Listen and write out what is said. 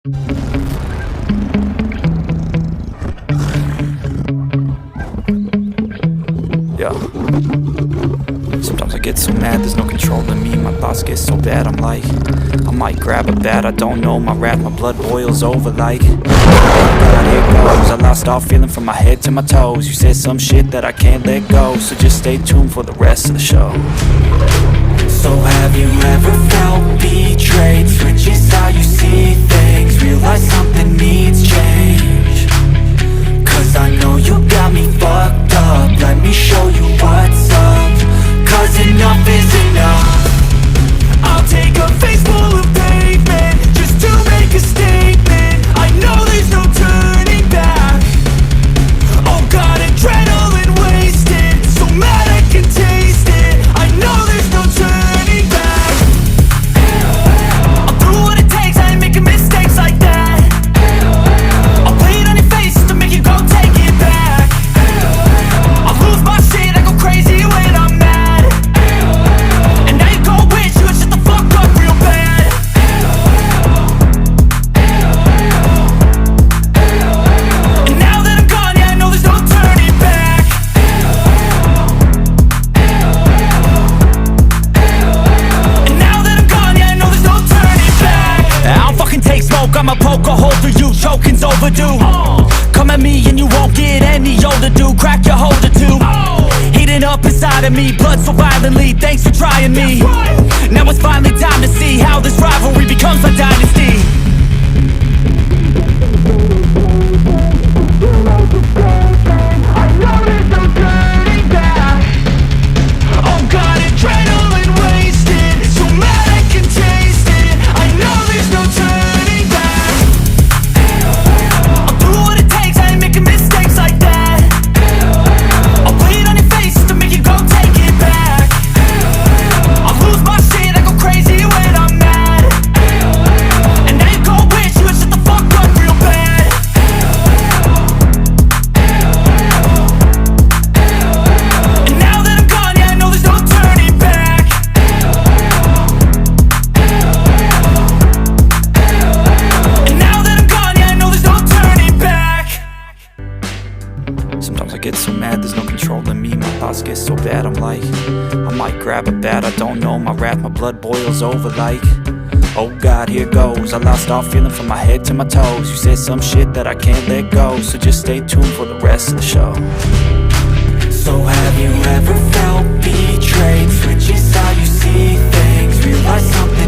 Yeah. Sometimes I get so mad, there's no controlling me. My thoughts get so bad, I'm like, I might grab a bat, I don't know. My wrath, my blood boils over like, oh God, here goes. I lost all feeling from my head to my toes. You said some shit that I can't let go, so just stay tuned for the rest of the show. So have you ever felt betrayed? Switches how you see things, realize something needs change. Cause I know you got me fucked up, let me show you what's up. Cause enough is enough. I'll take a face full of pavement just to make a statement. I know there's no turning back. Oh God, adrenaline wasted, so mad I can taste it. I know there's no turning back. I'll do what it takes, I ain't making mistakes like that. I'll play it on your face to make you go take it back. I'll lose my shit, I go crazy when I'm mad. And now you gon' wish you would shut the fuck up real bad. And now that I'm gone, yeah, I know there's no turning back. And now that I'm gone, yeah, I know there's no turning back. I don't fucking take smoke, I'ma poke a hole through you, choking's overdue. Come at me and you won't get any older, dude. Crack your holder too. Heating up inside of me, blood so violently, thanks for trying me. Now it's finally time to see how this rivalry becomes a dynasty. I know there's no turning back. Oh God, adrenaline wasted, so mad I can taste it. I know there's no turning back. I'll do what it takes, I ain't making mistakes like that. I'll play it on your face to make you go take it back. I'll lose my shit, I go crazy when I'm mad. And now you gon' wish you would shut the fuck up real bad. And now that I'm gone, yeah, I know there's no turning back. And now that I'm gone, yeah, I know there's no turning back. Sometimes I get so mad, there's no controlling me. My thoughts get so bad, I'm like, I might grab a bat, I don't know. My wrath, my blood boils over like, oh God, here goes. I lost all feeling from my head to my toes. You said some shit that I can't let go, so just stay tuned for the rest of the show. So have you ever felt betrayed? Switches how you see things, realize something